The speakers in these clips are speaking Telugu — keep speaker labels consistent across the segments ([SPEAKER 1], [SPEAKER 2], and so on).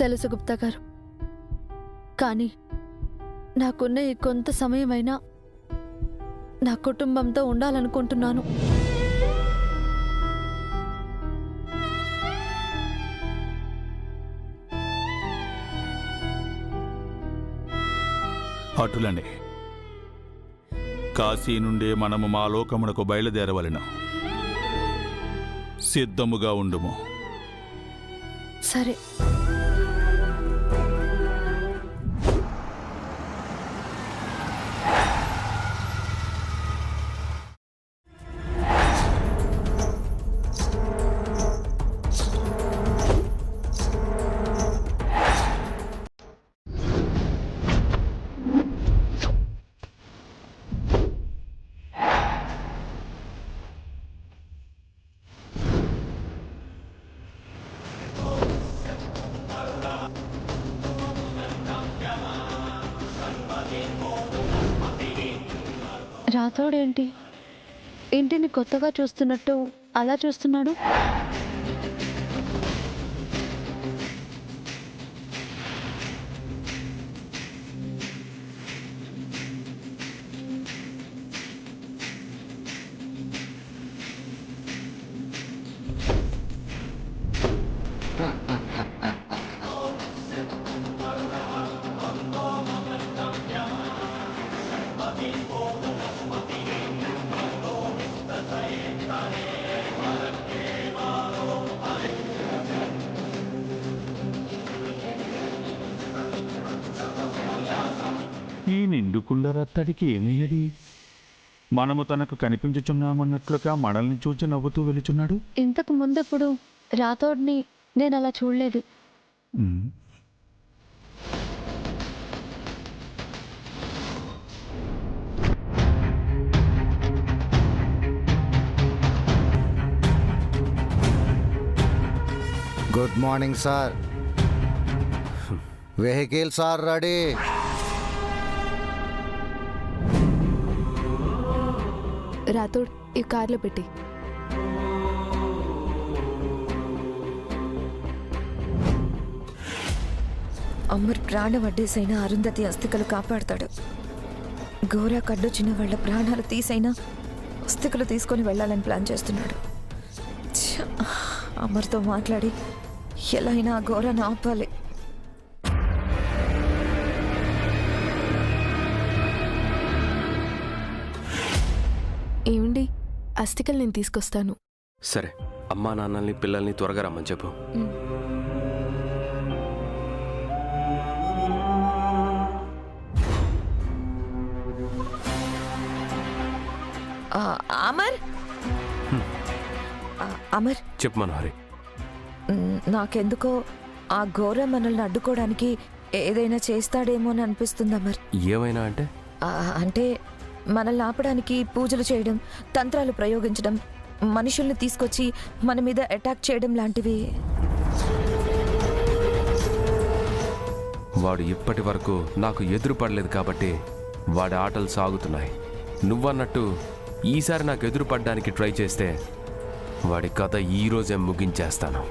[SPEAKER 1] తెలుసు గుప్తా గారు, కానీ నాకున్న ఈ కొంత సమయమైనా నా కుటుంబంతో ఉండాలనుకుంటున్నాను.
[SPEAKER 2] అటులనే కాశీ నుండే మనము మా లోకమునకు బయలుదేరవలెను. సిద్ధముగా ఉండుము.
[SPEAKER 1] సరే. రాథోడేంటి ఇంటిని కొత్తగా చూస్తున్నట్టు అలా చూస్తున్నాడు?
[SPEAKER 2] ఈ నిండు కుళ్ళరత్తడికి ఏమయ్యది? మనము తనకు కనిపించుచున్నామన్నట్లుగా మనల్ని చూచి నవ్వుతూ వెలుచున్నాడు.
[SPEAKER 1] ఇంతకు ముందెప్పుడు రాథోడ్ని నేను అలా చూడలేదు.
[SPEAKER 3] Good morning sir. Vehicles are ready.
[SPEAKER 1] Rathod ఈ కార్లో పెట్టి.
[SPEAKER 4] అమర్ ప్రాణం అడ్డేసైనా అరుంధతి అస్థికలు కాపాడతాడు. ఘోరా కడ్డొచ్చిన వాళ్ళ ప్రాణాలు తీసైనా అస్థికలు తీసుకొని వెళ్ళాలని ప్లాన్ చేస్తున్నాడు. అమర్తో మాట్లాడి ఎలా అయినా ఆ ఘోరాన్ని ఆపాలి.
[SPEAKER 1] ఏమండి, అస్థికలు నేను తీసుకొస్తాను.
[SPEAKER 5] సరే, అమ్మా నాన్నల్ని పిల్లల్ని త్వరగా రమ్మని చెప్పు.
[SPEAKER 4] అమర్ అమర్
[SPEAKER 5] చెప్పు మనోహరి.
[SPEAKER 4] నాకెందుకో ఆ ఘోర మనల్ని అడ్డుకోవడానికి ఏదైనా చేస్తాడేమో అని అనిపిస్తుంది అమర్.
[SPEAKER 5] ఏమైనా అంటే?
[SPEAKER 4] అంటే మనల్ని ఆపడానికి పూజలు చేయడం, తంత్రాలు ప్రయోగించడం, మనుషుల్ని తీసుకొచ్చి మన మీద అటాక్ చేయడం లాంటివి.
[SPEAKER 5] వాడు ఇప్పటి వరకు నాకు ఎదురుపడలేదు కాబట్టి వాడి ఆటలు సాగుతున్నాయి. నువ్వన్నట్టు ఈసారి నాకు ఎదురుపడడానికి ట్రై చేస్తే వాడి కథ ఈరోజే ముగించేస్తాను.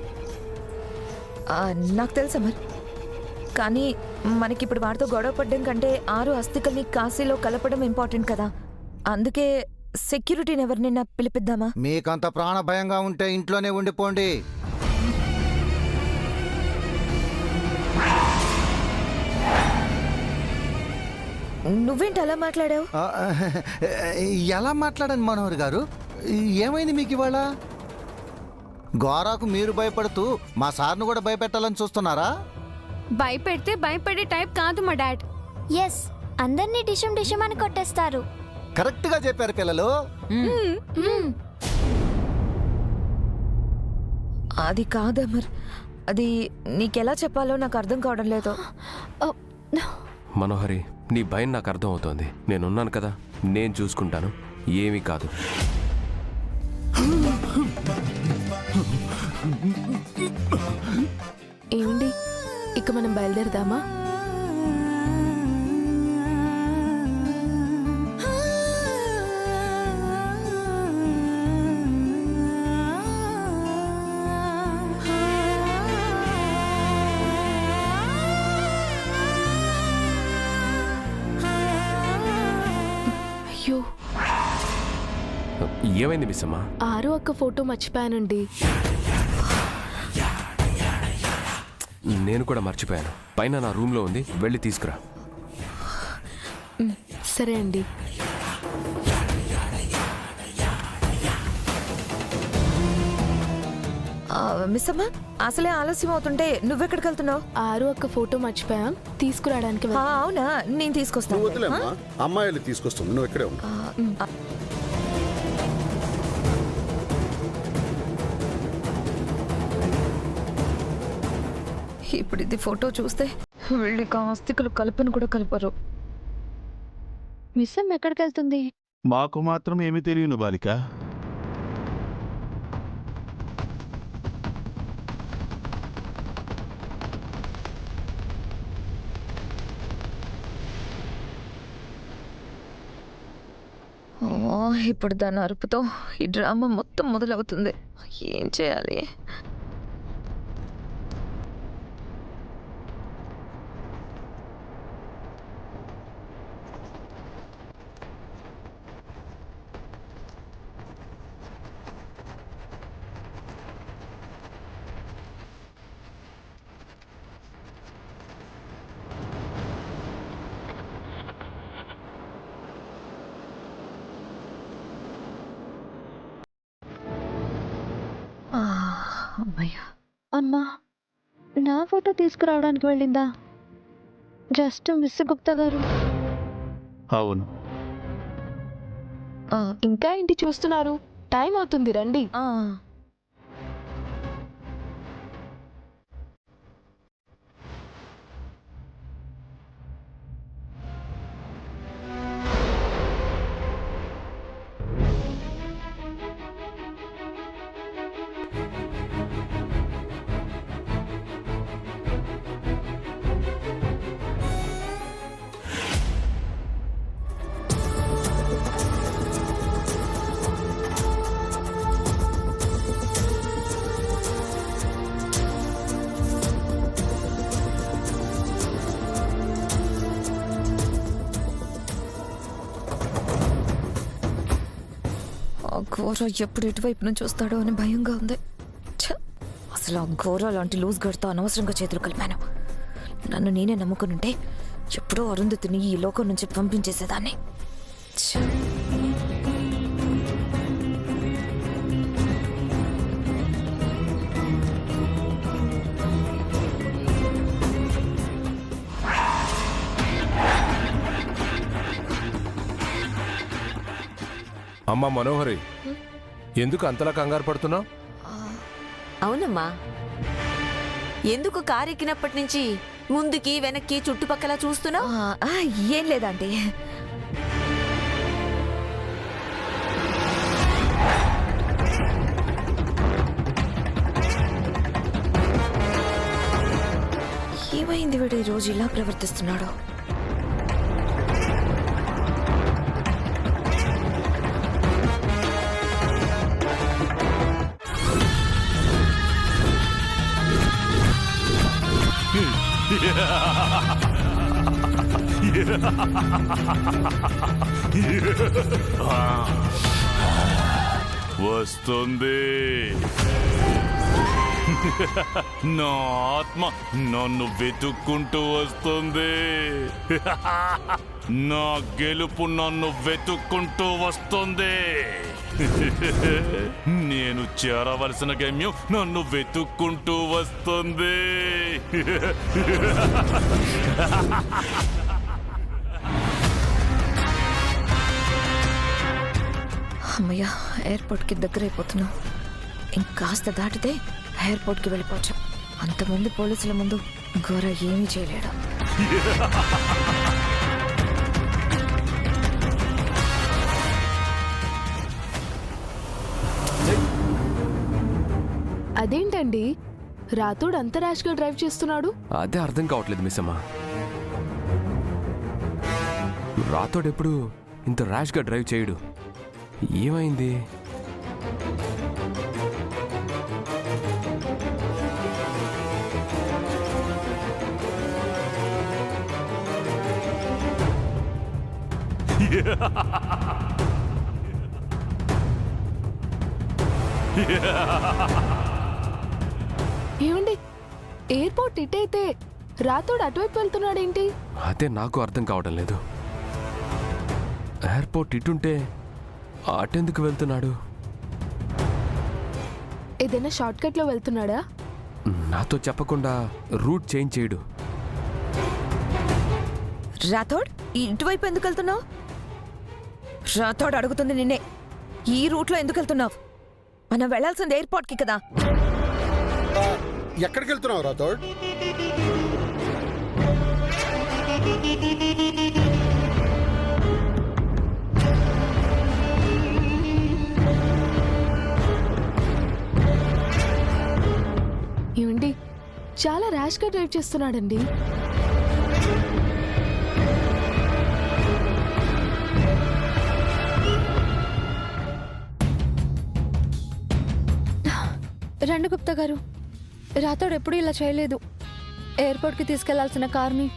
[SPEAKER 4] నాకు తెలుసా మరి, కానీ మనకిప్పుడు వాడితో గొడవ పడ్డం కంటే 6 అస్థికల్ని కాశీలో కలపడం ఇంపార్టెంట్ కదా. అందుకే సెక్యూరిటీని ఎవరినైనా పిలిపిద్దామా?
[SPEAKER 3] మీకంత ప్రాణ భయంగా ఉంటే ఇంట్లోనే ఉండిపోండి.
[SPEAKER 4] నువ్వేంటి అలా మాట్లాడావు?
[SPEAKER 3] ఎలా మాట్లాడాను మనోహర్ గారు? ఏమైంది మీకు ఇవాళ? గోరాకు మీరు భయపడుతూ మా సార్ను కూడా భయపెట్టాలని చూస్తున్నారా?
[SPEAKER 1] భయపెడితే భయపడే టైప్ కాదు మా డాడ్.
[SPEAKER 6] ఎస్, అందరినీ డిషం డిషం అని కొట్టేస్తారు.
[SPEAKER 3] కరెక్ట్ గా చెప్పారు పిల్లలు.
[SPEAKER 4] అది కాదమర్, అది నీకెలా చెప్పాలో నాకు అర్థం కావడం లేదు.
[SPEAKER 5] మనోహరి, నీ భయం నాకు అర్థం అవుతోంది. నేనున్నాను కదా, నేను చూసుకుంటాను. ఏమీ కాదు.
[SPEAKER 1] ఏమండి, ఇక మనం బయలుదేరదామా?
[SPEAKER 5] ఏమైంది మిస్ అమ్మా?
[SPEAKER 7] ఆరు అక్క ఫోటో మర్చిపోయానండి.
[SPEAKER 5] నేను కూడా మర్చిపోయాను. పైన నా రూమ్లో ఉంది, వెళ్ళి తీసుకురా.
[SPEAKER 7] సరే అండి.
[SPEAKER 4] మిస్ అమ్మా, అసలే ఆలస్యం అవుతుంటే నువ్వెక్కడికి వెళ్తున్నావు?
[SPEAKER 7] ఆరు అక్క ఫోటో మర్చిపోయాం, తీసుకురావడానికి వెళ్తున్నా.
[SPEAKER 4] అవునా, నేను తీసుకొస్తాను.
[SPEAKER 8] నువ్వు వదిలేమ్మా, అమ్మాయిలు తీసుకొస్తుంది, నువ్వు ఇక్కడే ఉన్నా.
[SPEAKER 4] ఇప్పుడు ఇది ఫోటో చూస్తే వీళ్ళకి ఆస్తికులు కలపను కూడా కలపరు.
[SPEAKER 1] మిస్సమ్ ఎక్కడికి వెళ్తుంది?
[SPEAKER 2] మాకు మాత్రం ఏమి తెలియను బాలిక.
[SPEAKER 4] ఇప్పుడు దాని అరుపుతో ఈ డ్రామా మొత్తం మొదలవుతుంది. ఏం చేయాలి? అమ్మయ్యా.
[SPEAKER 1] అమ్మా, నా ఫోటో తీసుకురావడానికి వెళ్ళిందా? జస్ట్ మిస్ గుప్తా గారు.
[SPEAKER 2] అవును.
[SPEAKER 7] ఇంకా ఏంటి చూస్తున్నారు? టైం అవుతుంది, రండి.
[SPEAKER 4] ఆ ఘోర ఎప్పుడు ఎటువైపు నుంచి వస్తాడో అని భయంగా ఉంది. ఛ! అసలు ఆ ఘోర లాంటి లూజ్ గడితో అనవసరంగా చేతులు కలిపాను. నన్ను నేనే నమ్ముకునుంటే ఎప్పుడో అరుంధతిని ఈ లోకం నుంచి పంపించేసేదాన్ని. ఛ!
[SPEAKER 5] అమ్మా మనోహరి, ఎందుకు అంతలా కంగారు పడుతున్నావు?
[SPEAKER 9] అవునమ్మా, ఎందుకు కారు ఎక్కినప్పటి నుంచి ముందుకి వెనక్కి చుట్టుపక్కల చూస్తున్నావు?
[SPEAKER 4] ఏం లేదండి. ఏమైంది వీడు ఈ రోజు ఇలా ప్రవర్తిస్తున్నాడు?
[SPEAKER 2] వస్తుంది నా ఆత్మ, నన్ను వెతుక్కుంటూ వస్తుంది. నా గెలుపు నన్ను వెతుక్కుంటూ వస్తుంది. నేను చేరవలసిన గమ్యం నన్ను వెతుక్కుంటూ వస్తుంది.
[SPEAKER 4] అమ్మయ్య, ఎయిర్పోర్ట్కి దగ్గర అయిపోతున్నాం. ఇంకాస్త దాటితే ఎయిర్పోర్ట్కి వెళ్ళిపోవచ్చు. అంతమంది పోలీసుల ముందు ఘోర ఏమీ చేయలేడు.
[SPEAKER 7] అదేంటండి, రాతోడు అంత ర్యాష్గా డ్రైవ్ చేస్తున్నాడు?
[SPEAKER 5] అదే అర్థం కావట్లేదు మిస్ అమ్మా. రాతోడు ఎప్పుడు ఇంత ర్యాష్గా డ్రైవ్ చేయడు. ఏమైంది?
[SPEAKER 7] ఏమండి ఎయిర్పోర్ట్ ఇటైతే రాతోడు అటువైపు వెళ్తున్నాడేంటి?
[SPEAKER 5] అదే నాకు అర్థం కావడం లేదు. ఎయిర్పోర్ట్ ఇటుంటే అటెందుకు వెళ్తున్నాడు?
[SPEAKER 7] ఏదైనా షార్ట్ కట్ లో వెళ్తున్నాడా?
[SPEAKER 5] నాతో చెప్పకుండా రూట్ చేంజ్ చేయడు.
[SPEAKER 4] రాథోడ్ ఇటువైపు ఎందుకు వెళ్తున్నావు? రాథోడ్ అడుగుతుంది నిన్నే, ఈ రూట్లో ఎందుకు వెళ్తున్నావు? మనం వెళ్లాల్సింది ఎయిర్పోర్ట్కి కదా.
[SPEAKER 8] ఎక్కడికి వెళ్తున్నావు రాథోడ్?
[SPEAKER 7] ఏమండి చాలా ర్యాష్ గా డ్రైవ్ చేస్తున్నాడండి.
[SPEAKER 1] రండి గుప్తా గారు, రాతోడు ఎప్పుడూ ఇలా చేయలేదు. ఎయిర్పోర్ట్కి తీసుకెళ్లాల్సిన కార్ని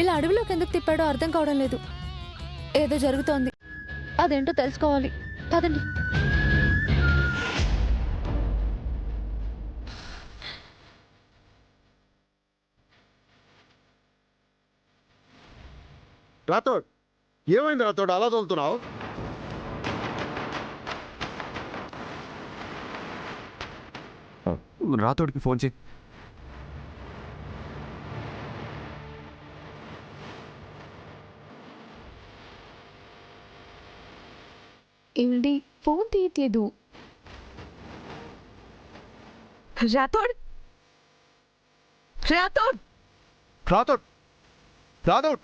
[SPEAKER 1] ఇలా అడవిలోకి ఎందుకు తిప్పాడో అర్థం కావడం లేదు. ఏదో జరుగుతోంది, అదేంటో తెలుసుకోవాలి. పదండి.
[SPEAKER 8] రాథోడ్, ఏమైంది రాథోడ్, అలా తోలుతున్నావు?
[SPEAKER 5] రాథోడ్కి ఫోన్ చేయి.
[SPEAKER 7] ఏమండి ఫోన్ తీయట్లేదు.
[SPEAKER 4] రాథోడ్ రాథోడ్
[SPEAKER 3] రాథోడ్, రాథోడ్,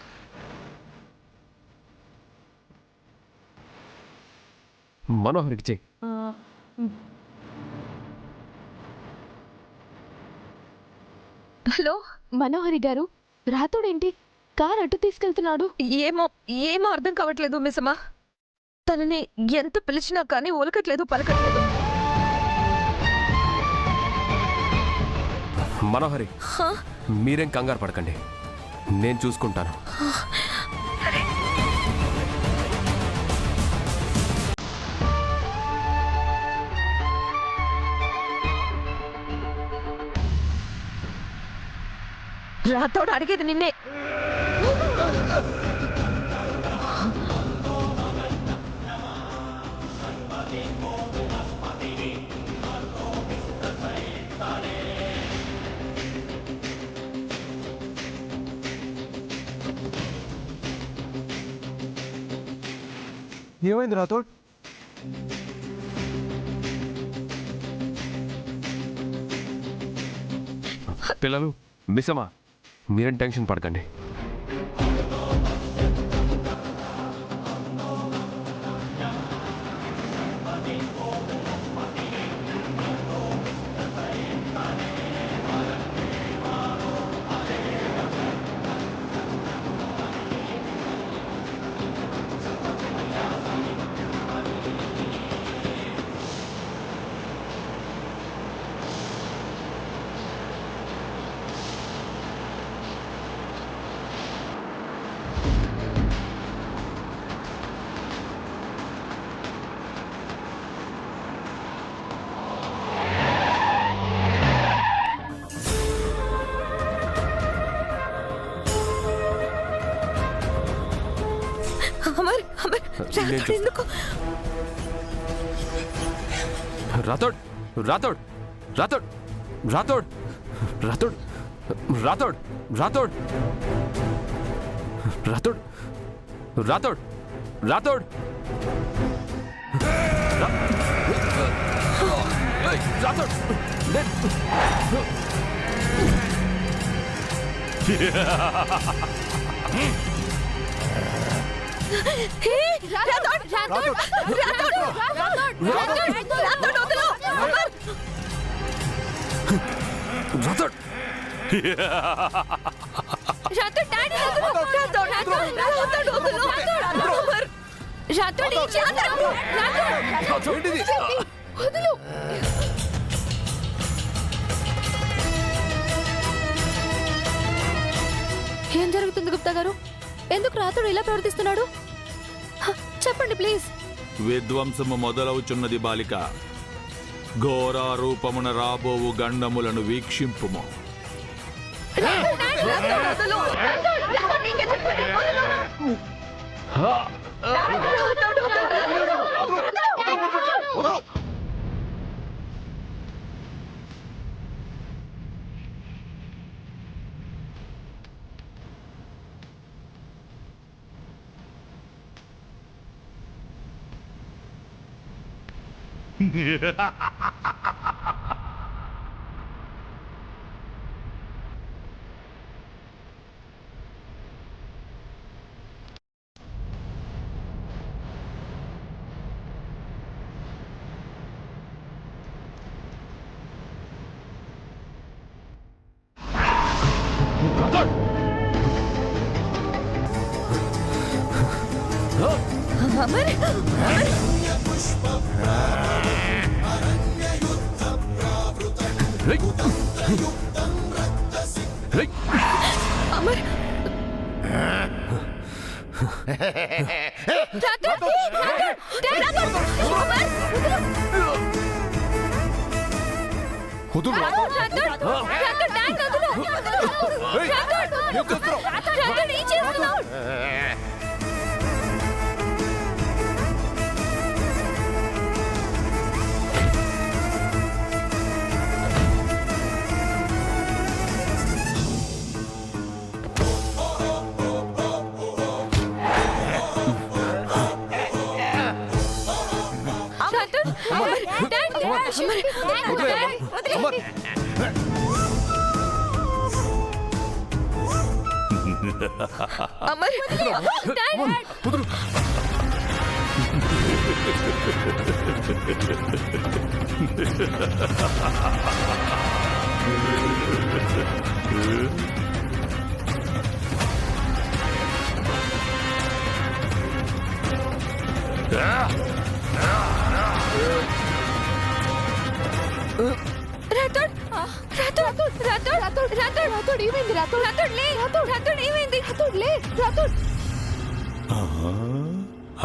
[SPEAKER 5] మనోహర్కి చెయ్యి.
[SPEAKER 7] హలో మనోహరి గారు, రాతోడేంటి కార్ అటు తీసుకెళ్తున్నాడు?
[SPEAKER 4] ఏమో ఏమో అర్థం కావట్లేదు మిస్సమ్మా. తనని ఎంత పిలిచినా కానీ ఒలకట్లేదు, పలకట్లేదు.
[SPEAKER 5] మనోహరి, మీరేం కంగారు పడకండి, నేను చూసుకుంటాను.
[SPEAKER 4] రాథోడ్ అడిగేది నిన్నే.
[SPEAKER 3] ఏమైంది రాథోడ్?
[SPEAKER 5] పిల్లలు, మిస్సమ్మా, మీరేం టెన్షన్ పడకండి.
[SPEAKER 4] అమర్ అమర్ రాథోడ్ ఎందుకు?
[SPEAKER 5] రాథోడ్, రాథోడ్, రాథోడ్, రాథోడ్, రాథోడ్, రాథోడ్, రాథోడ్, రాథోడ్, రాథోడ్, రాథోడ్, రాథోడ్.
[SPEAKER 1] ఏం జరుగుతుంది గుప్తా గారు? ఎందుకు రాతోడు ఇలా ప్రవర్తిస్తున్నాడు? చెప్పండి ప్లీజ్.
[SPEAKER 2] విధ్వంసము మొదలవుచున్నది బాలిక. ఘోరా రూపమున రాబోవు గండములను వీక్షింపుము.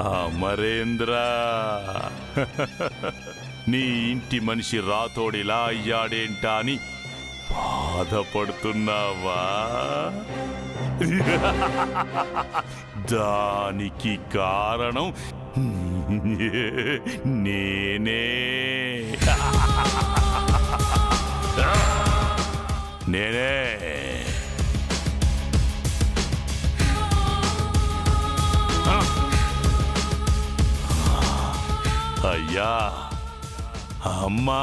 [SPEAKER 10] అమరేంద్ర, నీ ఇంటి మనిషి రాతోడిలా అయ్యాడేంటా అని బాధపడుతున్నావా? దానికి కారణం నేనే. నేనే అయ్యా, అమ్మా,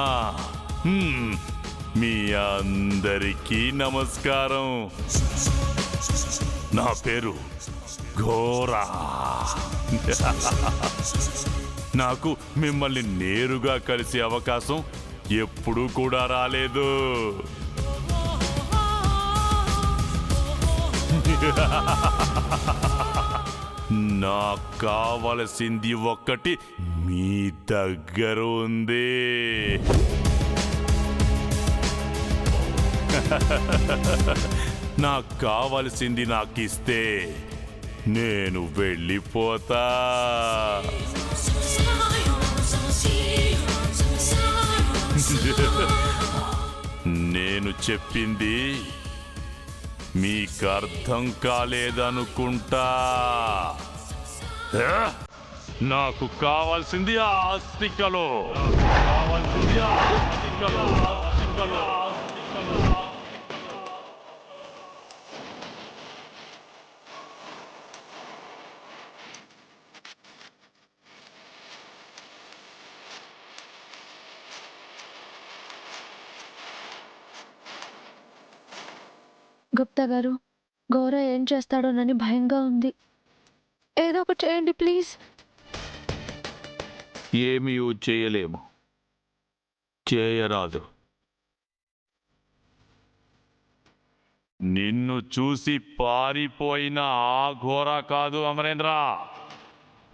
[SPEAKER 10] మీ అందరికీ నమస్కారం. నా పేరు ఘోరా. నాకు మిమ్మల్ని నేరుగా కలిసే అవకాశం ఎప్పుడూ కూడా రాలేదు. నాకు కావలసింది ఒక్కటి మీ దగ్గర ఉంది. నాకు కావలసింది నాకు ఇస్తే నేను వెళ్ళిపోతా. నేను చెప్పింది మీకు అర్థం కాలేదనుకుంటా. నాకు కావాల్సింది ఆస్తికలో.
[SPEAKER 1] గుప్తా గారు, గౌరవ్ ఏం చేస్తాడోనని భయంగా ఉంది. ఏదో ఒకటి చేయండి ప్లీజ్.
[SPEAKER 2] ఏమీ చేయలేము, చేయరాదు.
[SPEAKER 10] నిన్ను చూసి పారిపోయిన ఆ ఘోర కాదు అమరేంద్ర.